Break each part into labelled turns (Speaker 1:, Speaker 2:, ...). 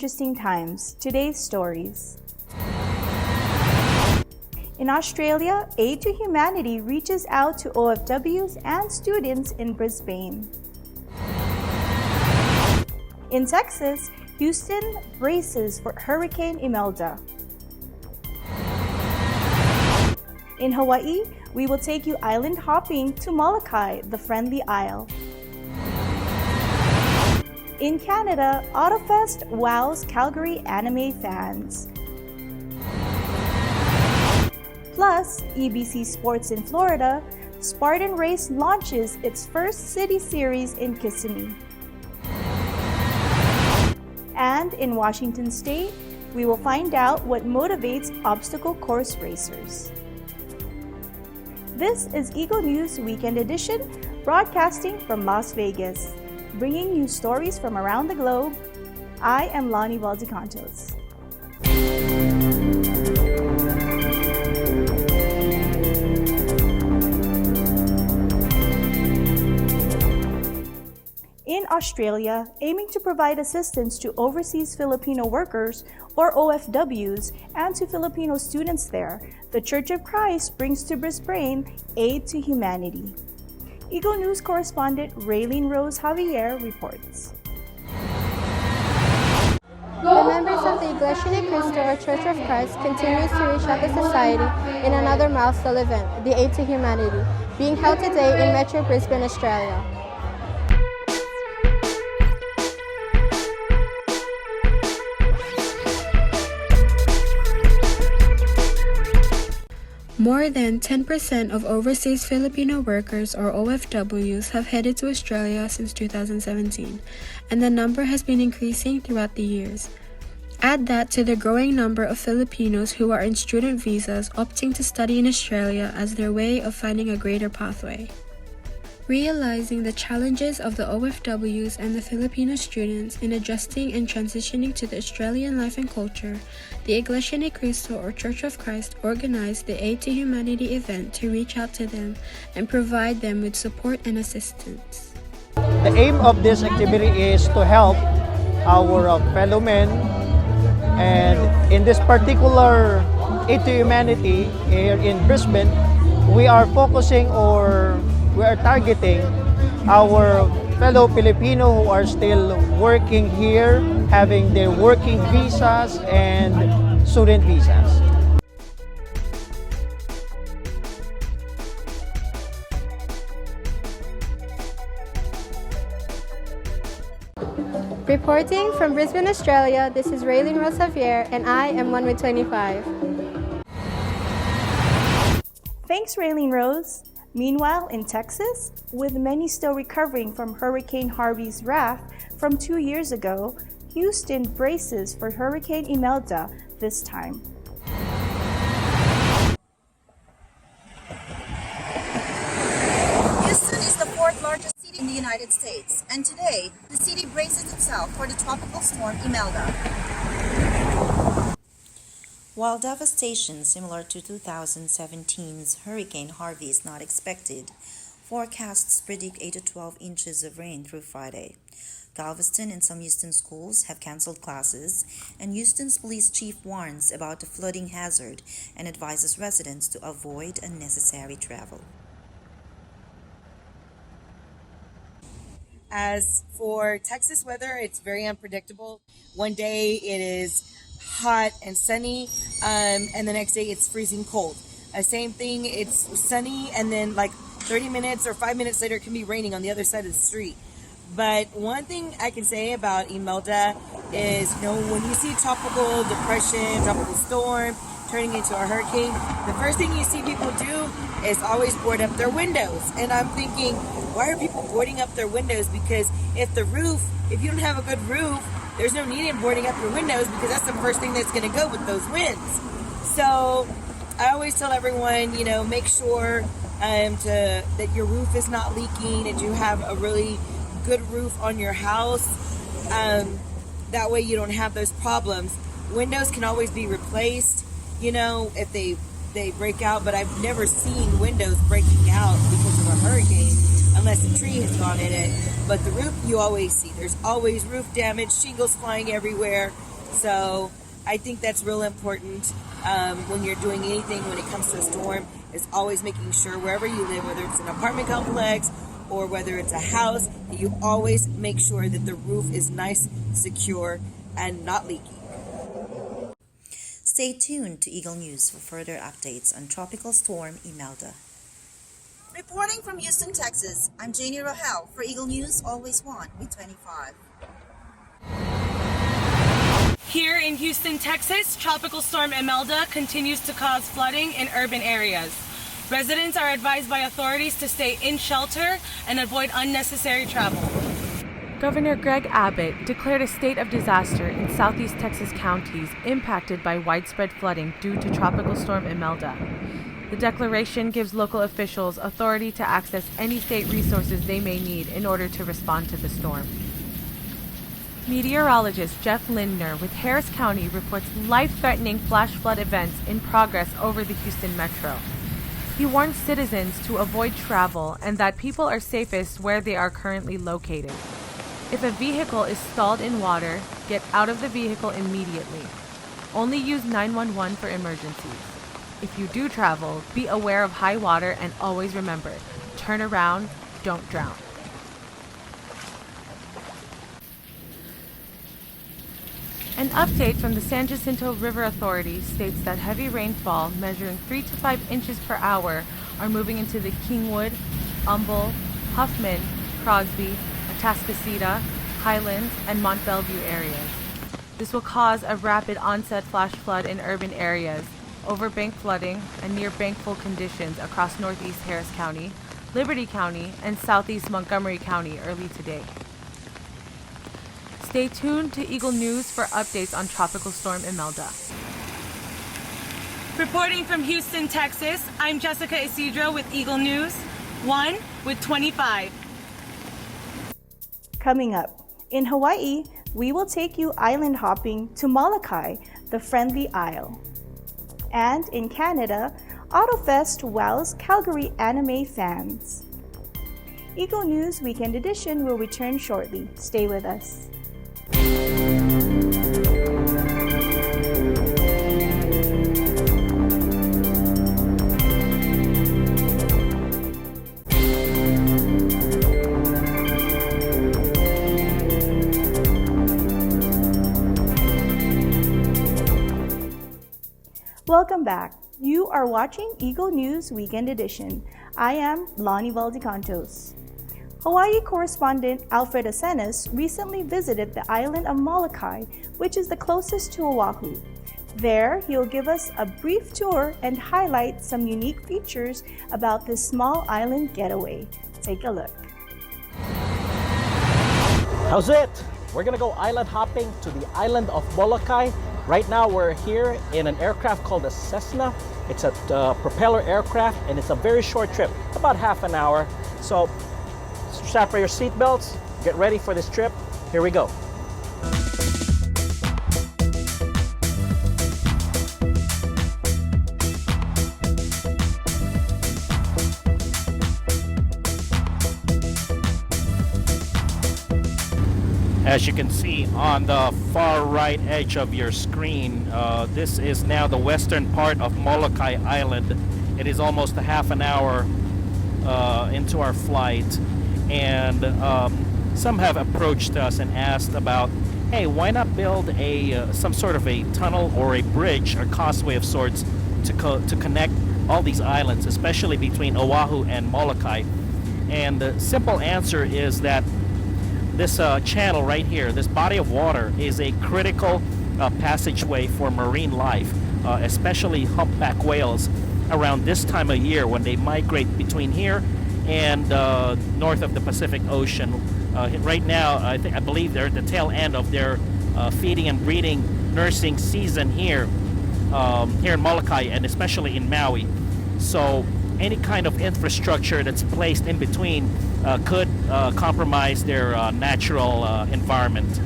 Speaker 1: interesting times. Today's stories. In Australia, Aid to Humanity reaches out to OFWs and students in Brisbane. In Texas, Houston braces for Hurricane Imelda. In Hawaii, we will take you island hopping to Molokai, the Friendly Isle. In Canada, Odafest wows Calgary anime fans. Plus, EBC Sports in Florida, Spartan Race launches its first city series in Kissimmee. And in Washington State, we will find out what motivates obstacle course racers. This is Eagle News Weekend Edition, broadcasting from Las Vegas, bringing you stories from around the globe. I am Lonnie Valdecantos. In Australia, aiming to provide assistance to overseas Filipino workers, or OFWs, and to Filipino students there, the Church of Christ brings to Brisbane Aid to Humanity. Eagle News correspondent Raylene Rose Javier reports.
Speaker 2: The members of the Iglesia Ni Cristo, or Church of Christ, continues to reach out to society in another milestone event, the Aid to Humanity, being held today in Metro Brisbane, Australia. More than 10% of overseas Filipino workers, or OFWs, have headed to Australia since 2017, and the number has been increasing throughout the years. Add that to the growing number of Filipinos who are in student visas opting to study in Australia as their way of finding a greater pathway. Realizing the challenges of the OFWs and the Filipino students in adjusting and transitioning to the Australian life and culture, the Iglesia Ni Cristo, or Church of Christ, organized the Aid to Humanity event to reach out to them and provide them with support and assistance.
Speaker 3: The aim of this activity is to help our fellow men, and in this particular Aid to Humanity here in Brisbane, we are focusing, or we are targeting our fellow Filipino who are still working here, having their working visas and student visas.
Speaker 2: Reporting from Brisbane, Australia, this is Raylene Rose Javier, and I am 1 with 25.
Speaker 1: Thanks, Raylene Rose. Meanwhile, in Texas, with many still recovering from Hurricane Harvey's wrath from 2 years ago, Houston braces for Hurricane Imelda this time.
Speaker 4: Houston is the fourth largest city in the United States, and today the city braces itself for the tropical storm Imelda. While devastation similar to 2017's Hurricane Harvey is not expected, forecasts predict 8 to 12 inches of rain through Friday. Galveston and some Houston schools have canceled classes, and Houston's police chief warns about the flooding hazard and advises residents to avoid unnecessary travel.
Speaker 5: As for Texas weather, it's very unpredictable. One day it is hot and sunny, and the next day it's freezing cold. Same thing, it's sunny, and then like 30 minutes or 5 minutes later it can be raining on the other side of the street. But one thing I can say about Imelda is, when you see tropical depression, tropical storm turning into a hurricane, the first thing you see people do is always board up their windows. And I'm thinking, why are people boarding up their windows? Because if you don't have a good roof, there's no need in boarding up your windows, because that's the first thing that's going to go with those winds. So I always tell everyone, make sure that your roof is not leaking, and you have a really good roof on your house. That way you don't have those problems. Windows can always be replaced, if they break out, but I've never seen windows breaking out because of a hurricane unless a tree has gone in it. But the roof, you always see. There's always roof damage, shingles flying everywhere. So I think that's real important when you're doing anything when it comes to a storm, is always making sure wherever you live, whether it's an apartment complex or whether it's a house, that you always make sure that the roof is nice, secure, and not leaking.
Speaker 4: Stay tuned to Eagle News for further updates on Tropical Storm Imelda. Reporting from Houston, Texas, I'm Janie Rahel for Eagle News Always One with 25.
Speaker 6: Here in Houston, Texas, Tropical Storm Imelda continues to cause flooding in urban areas. Residents are advised by authorities to stay in shelter and avoid unnecessary travel. Governor Greg Abbott declared a state of disaster in southeast Texas counties impacted by widespread flooding due to Tropical Storm Imelda. The declaration gives local officials authority to access any state resources they may need in order to respond to the storm. Meteorologist Jeff Lindner with Harris County reports life-threatening flash flood events in progress over the Houston metro. He warns citizens to avoid travel and that people are safest where they are currently located. If a vehicle is stalled in water, get out of the vehicle immediately. Only use 911 for emergencies. If you do travel, be aware of high water and always remember, turn around, don't drown. An update from the San Jacinto River Authority states that heavy rainfall measuring 3 to 5 inches per hour are moving into the Kingwood, Humble, Huffman, Crosby, Atascocita, Highlands, and Mont Belvieu areas. This will cause a rapid onset flash flood in urban areas, overbank flooding, and near bank full conditions across northeast Harris County, Liberty County, and southeast Montgomery County early today. Stay tuned to Eagle News for updates on Tropical Storm Imelda. Reporting from Houston, Texas, I'm Jessica Isidro with Eagle News 1 with 25.
Speaker 1: Coming up, in Hawaii, we will take you island hopping to Molokai, the Friendly Isle. And in Canada, Odafest wows Calgary anime fans. Eagle News Weekend Edition will return shortly. Stay with us. Welcome back. You are watching Eagle News Weekend Edition. I am Lonnie Valdecantos. Hawaii correspondent Alfred Asenas recently visited the island of Molokai, which is the closest to Oahu. There, he'll give us a brief tour and highlight some unique features about this small island getaway. Take a look.
Speaker 7: How's it? We're gonna go island hopping to the island of Molokai. Right now we're here in an aircraft called a Cessna. It's a propeller aircraft and it's a very short trip, about half an hour. So strap for your seatbelts, get ready for this trip. Here we go. As you can see on the far right edge of your screen, this is now the western part of Molokai Island. It is almost a half an hour into our flight, and some have approached us and asked about, hey, why not build some sort of a tunnel or a bridge or causeway of sorts to connect all these islands, especially between Oahu and Molokai? And the simple answer is that this channel right here, this body of water, is a critical passageway for marine life, especially humpback whales around this time of year when they migrate between here and north of the Pacific Ocean. Right now, I believe they're at the tail end of their feeding and breeding nursing season here in Molokai and especially in Maui. So any kind of infrastructure that's placed in between could compromise their natural environment.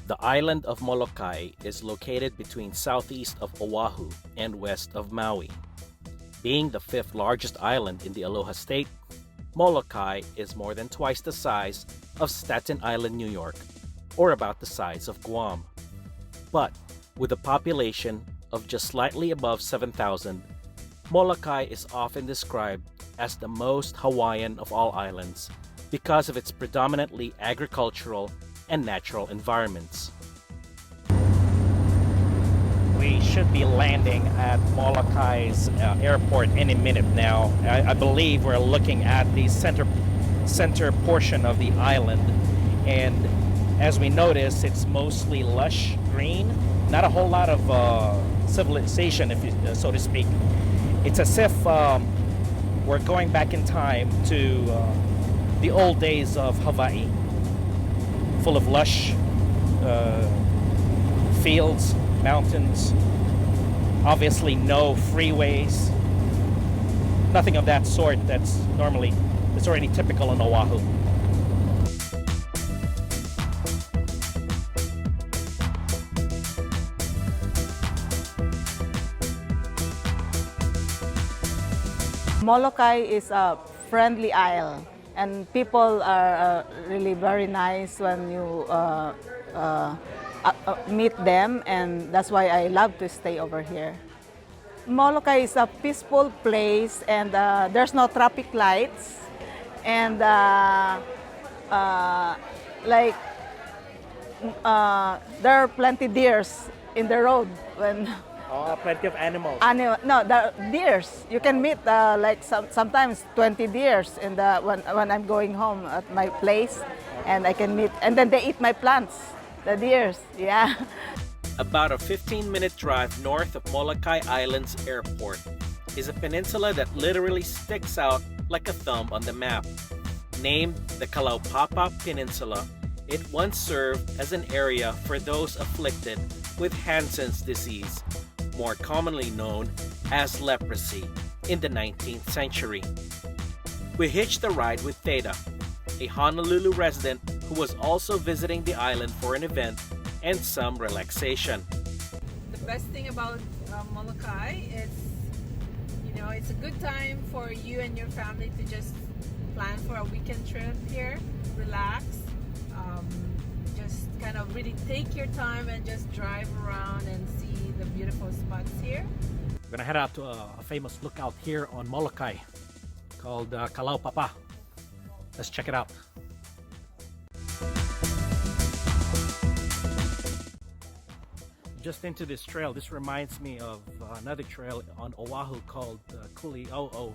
Speaker 7: The island of Molokai is located between southeast of Oahu and west of Maui. Being the 5th largest island in the Aloha State, Molokai is more than twice the size of Staten Island, New York, or about the size of Guam. But with a population of just slightly above 7,000, Molokai is often described as the most Hawaiian of all islands because of its predominantly agricultural and natural environments. We should be landing at Molokai's airport any minute now. I believe we're looking at the center portion of the island, and as we notice, it's mostly lush green. Not a whole lot of civilization, if you, so to speak. It's as if we're going back in time to the old days of Hawaii, full of lush fields, mountains, obviously no freeways, nothing of that sort that's already typical in Oahu.
Speaker 8: Molokai is a friendly isle, and people are really very nice when you meet them, and that's why I love to stay over here. Molokai is a peaceful place, and there's no traffic lights, and there are plenty deers in the road when.
Speaker 7: Oh, plenty of animals.
Speaker 8: No, the deers. You can meet sometimes 20 deers in the when I'm going home at my place, and I can meet, and then they eat my plants. The deers, yeah.
Speaker 7: About a 15-minute drive north of Molokai Island's airport is a peninsula that literally sticks out like a thumb on the map. Named the Kalaupapa Peninsula, it once served as an area for those afflicted with Hansen's disease, more commonly known as leprosy, in the 19th century. We hitched a ride with Theta, a Honolulu resident who was also visiting the island for an event and some relaxation.
Speaker 9: The best thing about Molokai is, it's a good time for you and your family to just plan for a weekend trip here, relax, just kind of really take your time and just drive around and see the beautiful spots here.
Speaker 7: We're gonna head out to a famous lookout here on Molokai called Kalaupapa. Let's check it out. Just into this trail, this reminds me of another trail on Oahu called Kuli'o'o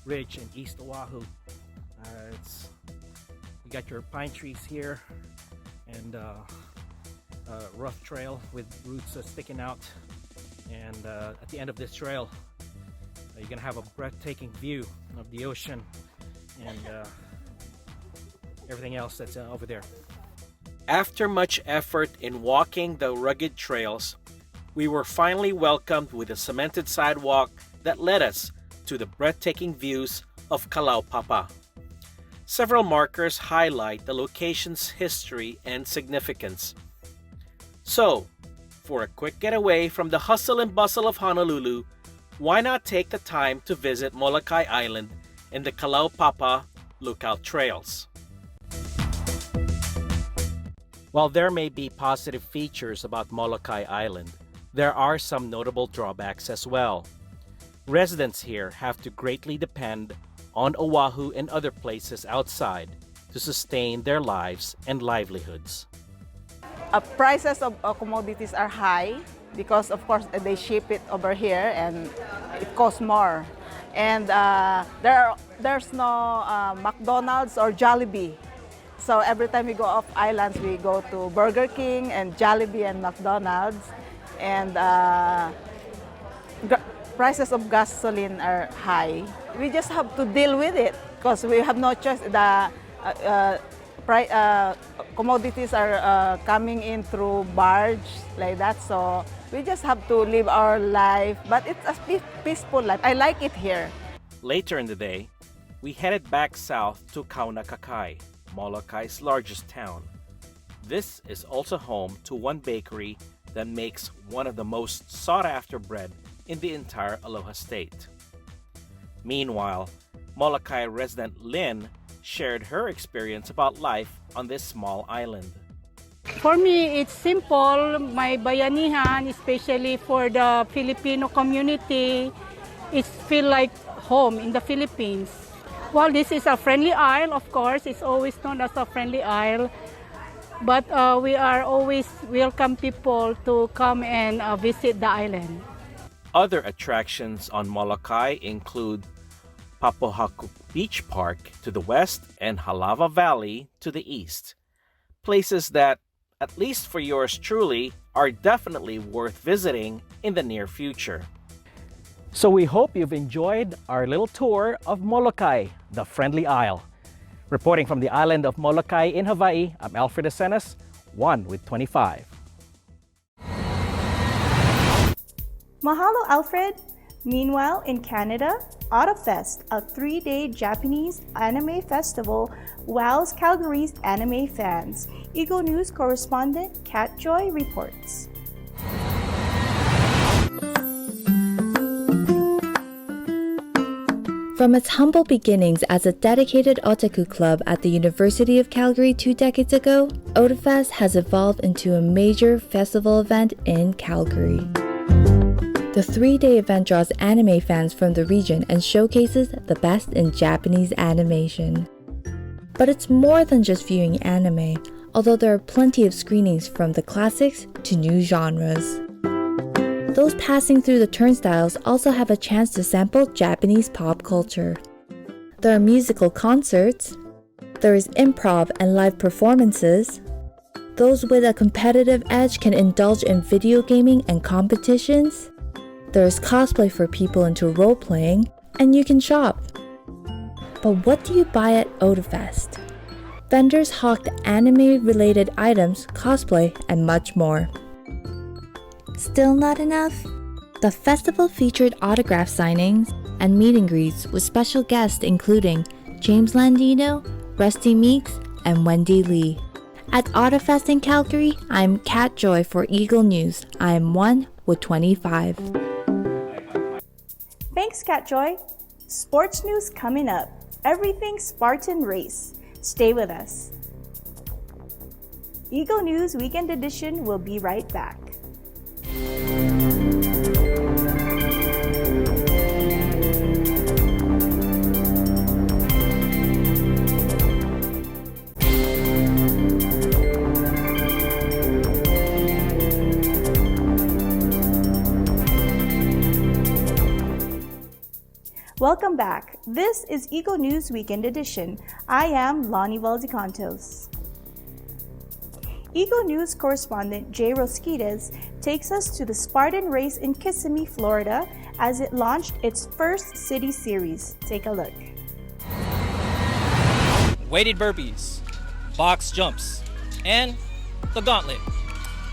Speaker 7: Ridge in East Oahu. You got your pine trees here and a rough trail with roots sticking out, and at the end of this trail you're gonna have a breathtaking view of the ocean and everything else that's over there. After much effort in walking the rugged trails, we were finally welcomed with a cemented sidewalk that led us to the breathtaking views of Kalaupapa. Several markers highlight the location's history and significance. So, for a quick getaway from the hustle and bustle of Honolulu, why not take the time to visit Molokai Island and the Kalaupapa lookout trails? While there may be positive features about Molokai Island, there are some notable drawbacks as well. Residents here have to greatly depend on Oahu and other places outside to sustain their lives and livelihoods.
Speaker 8: Prices of commodities are high because, of course, they ship it over here and it costs more. And there's no McDonald's or Jollibee. So every time we go off islands, we go to Burger King and Jollibee and McDonald's. And prices of gasoline are high. We just have to deal with it because we have no choice. The commodities are coming in through barge like that. So we just have to live our life. But it's a peaceful life. I like it here.
Speaker 7: Later in the day, we headed back south to Kaunakakai, Molokai's largest town. This is also home to one bakery that makes one of the most sought-after bread in the entire Aloha State. Meanwhile, Molokai resident Lynn shared her experience about life on this small island.
Speaker 10: For me, it's simple. My bayanihan, especially for the Filipino community, it feel like home in the Philippines. Well, this is a friendly isle, of course. It's always known as a friendly isle. But we are always welcome people to come and visit the island.
Speaker 7: Other attractions on Molokai include Papohaku Beach Park to the west and Halava Valley to the east. Places that, at least for yours truly, are definitely worth visiting in the near future.
Speaker 3: So we hope you've enjoyed our little tour of Molokai, the Friendly Isle. Reporting from the island of Molokai in Hawaii, I'm Alfred Asenas, 1 with 25.
Speaker 1: Mahalo, Alfred! Meanwhile, in Canada, Odafest, a 3-day Japanese anime festival, wows Calgary's anime fans. Eagle News correspondent Kat Joy reports.
Speaker 11: From its humble beginnings as a dedicated otaku club at the University of Calgary 2 decades ago, Odafest has evolved into a major festival event in Calgary. The 3-day event draws anime fans from the region and showcases the best in Japanese animation. But it's more than just viewing anime, although there are plenty of screenings from the classics to new genres. Those passing through the turnstiles also have a chance to sample Japanese pop culture. There are musical concerts, there is improv and live performances. Those with a competitive edge can indulge in video gaming and competitions. There is cosplay for people into role-playing, and you can shop. But what do you buy at Odafest? Vendors hawk anime-related items, cosplay, and much more. Still not enough? The festival featured autograph signings and meet and greets with special guests including James Landino, Rusty Meeks, and Wendy Lee. At Odafest in Calgary, I'm Kat Joy for Eagle News. I am 1 with 25.
Speaker 1: Thanks, Kat Joy. Sports news coming up. Everything Spartan Race. Stay with us. Eagle News Weekend Edition will be right back. Welcome back. This is Eagle News Weekend Edition. I am Lonnie Valdecantos. Eagle News correspondent Jay Rosquitas takes us to the Spartan Race in Kissimmee, Florida, as it launched its first city series. Take a look.
Speaker 12: Weighted burpees, box jumps, and the gauntlet.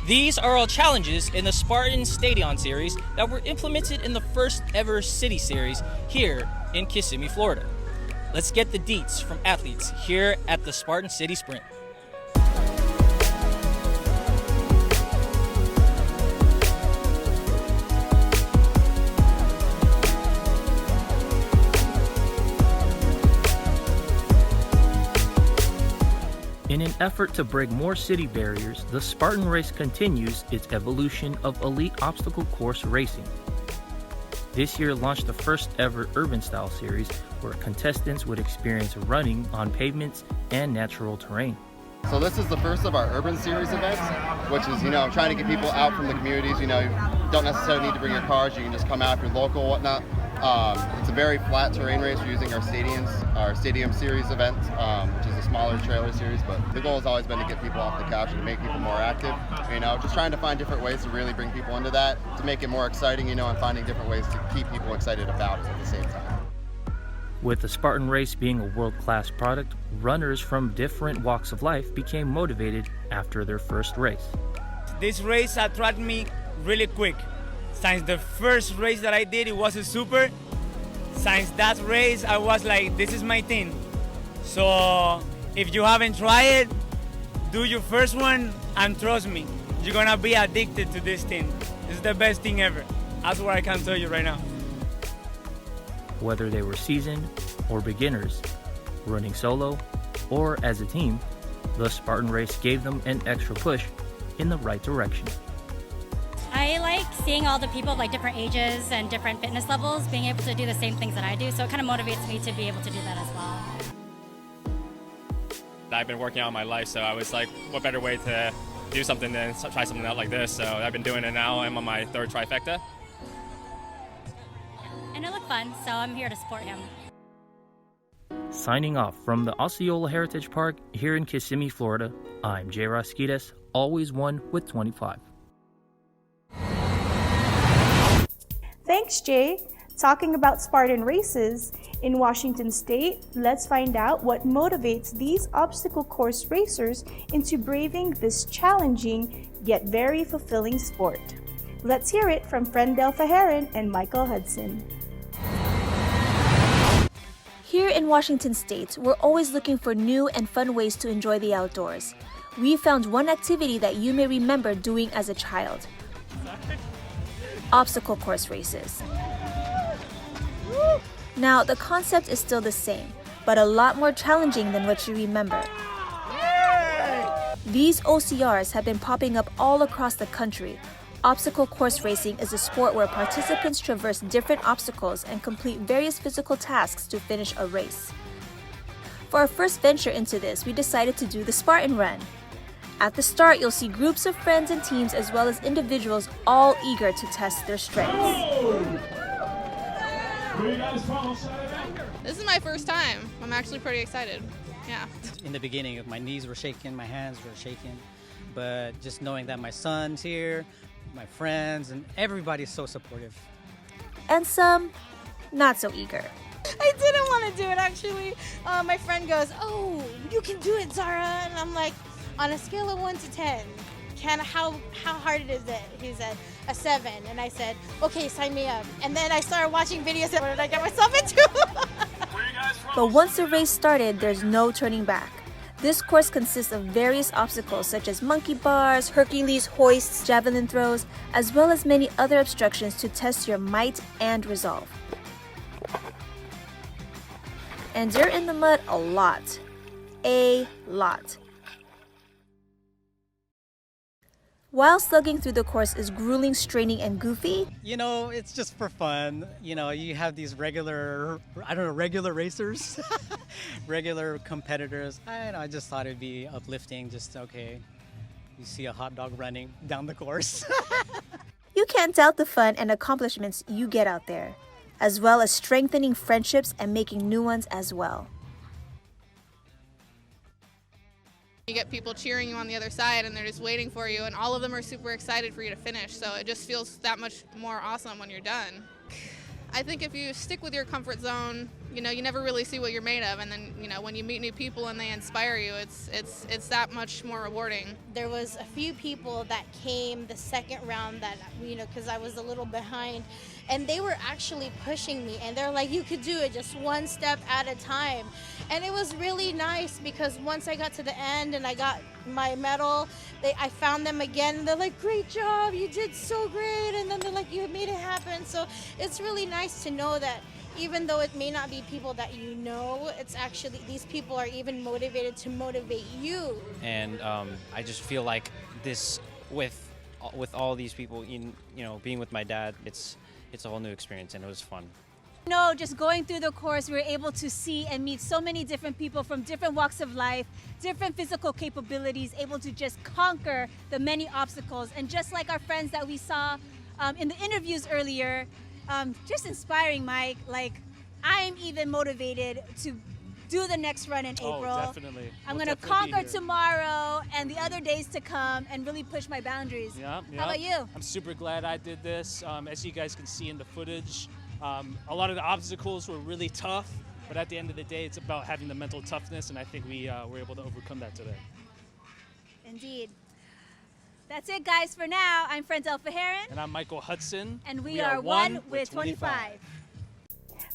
Speaker 12: These are all challenges in the Spartan Stadion series that were implemented in the first ever city series here in Kissimmee, Florida. Let's get the deets from athletes here at the Spartan City Sprint.
Speaker 7: In an effort to break more city barriers, the Spartan Race continues its evolution of elite obstacle course racing. This year launched the first ever urban style series where contestants would experience running on pavements and natural terrain.
Speaker 13: So this is the first of our urban series events, which is, trying to get people out from the communities. You don't necessarily need to bring your cars. You can just come out if you're local and whatnot. It's a very flat terrain race. We're using our stadium series event, which is a smaller trailer series. But the goal has always been to get people off the couch and to make people more active. Just trying to find different ways to really bring people into that, to make it more exciting, and finding different ways to keep people excited about it at the same time.
Speaker 7: With the Spartan Race being a world-class product, runners from different walks of life became motivated after their first race.
Speaker 14: This race attracted me really quick. Since the first race that I did, it was a super. Since that race, I was like, this is my thing. So if you haven't tried it, do your first one and trust me, you're gonna be addicted to this thing. This is the best thing ever. That's what I can tell you right now.
Speaker 7: Whether they were seasoned or beginners, running solo or as a team, the Spartan Race gave them an extra push
Speaker 15: in the right direction.
Speaker 16: I like seeing all the people of like different ages and different fitness levels being able to do the same things that I do, so it kind of motivates me to be able to do that as well.
Speaker 17: I've been working out my life, so I was like, what better way to do something than try something out like this? So I've been doing it now. I'm on my third trifecta.
Speaker 16: And it looked fun, so I'm here to support him.
Speaker 15: Signing off from the Osceola Heritage Park here in Kissimmee, Florida, I'm Jay Rosquitas, always one with 25.
Speaker 1: Thanks, Jay. Talking about Spartan races, in Washington State, let's find out what motivates these obstacle course racers into braving this challenging yet very fulfilling sport. Let's hear it from Frendel Fajarin and Michael Hudson.
Speaker 18: Here in Washington State, we're always looking for new and fun ways to enjoy the outdoors. We found one activity that you may remember doing as a child: obstacle course races. Now, the concept is still the same, but a lot more challenging than what you remember. These OCRs have been popping up all across the country. Obstacle course racing is a sport where participants traverse different obstacles and complete various physical tasks to finish a race. For our first venture into this, we decided to do the Spartan Run. At the start, you'll see groups of friends and teams as well as individuals all eager to test their strengths.
Speaker 19: This is my first time. I'm actually pretty excited. Yeah.
Speaker 20: In the beginning, my knees were shaking, my hands were shaking, but just knowing that my son's here, my friends, and everybody's so supportive.
Speaker 18: And some, not so eager.
Speaker 21: I didn't want to do it, actually. My friend goes, "Oh, you can do it, Zara." And I'm like, on a scale of 1 to 10, how hard is it? He said, a 7. And I said, okay, sign me up. And then I started watching videos of what did I get myself into?
Speaker 18: But once the race started, there's no turning back. This course consists of various obstacles such as monkey bars, Hercules hoists, javelin throws, as well as many other obstructions to test your might and resolve. And you're in the mud a lot. A lot. While slugging through the course is grueling, straining, and goofy,
Speaker 20: You know, it's just for fun. You know, you have these regular racers, regular competitors. I just thought it'd be uplifting. Just, okay, you see a hot dog running down the course.
Speaker 18: you can't doubt the fun and accomplishments you get out there, as well as strengthening friendships and making new ones as well.
Speaker 19: You get people cheering you on the other side and they're just waiting for you, and all of them are super excited for you to finish, so it just feels that much more awesome when you're done. I think if you stick with your comfort zone, you know, you never really see what you're made of, and then, you know, when you meet new people and they inspire you, it's that much more rewarding.
Speaker 21: There was a few people that came the second round that, you know, because I was a little behind, and they were actually pushing me, and they're like, you could do it just one step at a time. And it was really nice because once I got to the end and I got my medal, I found them again, and they're like, great job, you did so great, and then they're like, you made it happen. So it's really nice to know that even though it may not be people that you know, it's actually, these people are even motivated to motivate you.
Speaker 22: And I just feel like this, with all these people, being with my dad, it's a whole new experience, and it was fun.
Speaker 23: No, just going through the course, we were able to see and meet so many different people from different walks of life, different physical capabilities, able to just conquer the many obstacles. And just like our friends that we saw in the interviews earlier, just inspiring, Mike. Like, I'm even motivated to do the next run in April.
Speaker 24: Oh, definitely.
Speaker 23: I'm going to conquer tomorrow and the other days to come and really push my boundaries.
Speaker 24: Yeah.
Speaker 23: How about you?
Speaker 24: I'm super glad I did this. As you guys can see in the footage, a lot of the obstacles were really tough, but at the end of the day, it's about having the mental toughness, and I think we were able to overcome that today.
Speaker 23: Indeed. That's it, guys, for now. I'm Frendel Fajarin.
Speaker 24: And I'm Michael Hudson.
Speaker 23: And we are one with 25.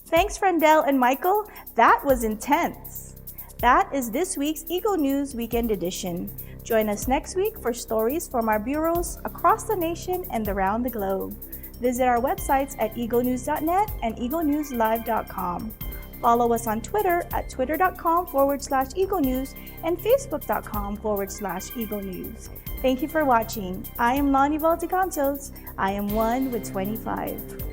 Speaker 1: Thanks, Frendel and Michael. That was intense. That is this week's Eagle News Weekend Edition. Join us next week for stories from our bureaus across the nation and around the globe. Visit our websites at eaglenews.net and eaglenewslive.com. Follow us on Twitter at twitter.com/EagleNews and facebook.com/EagleNews. Thank you for watching. I am Lonnie Valdecantos. I am 1 with 25.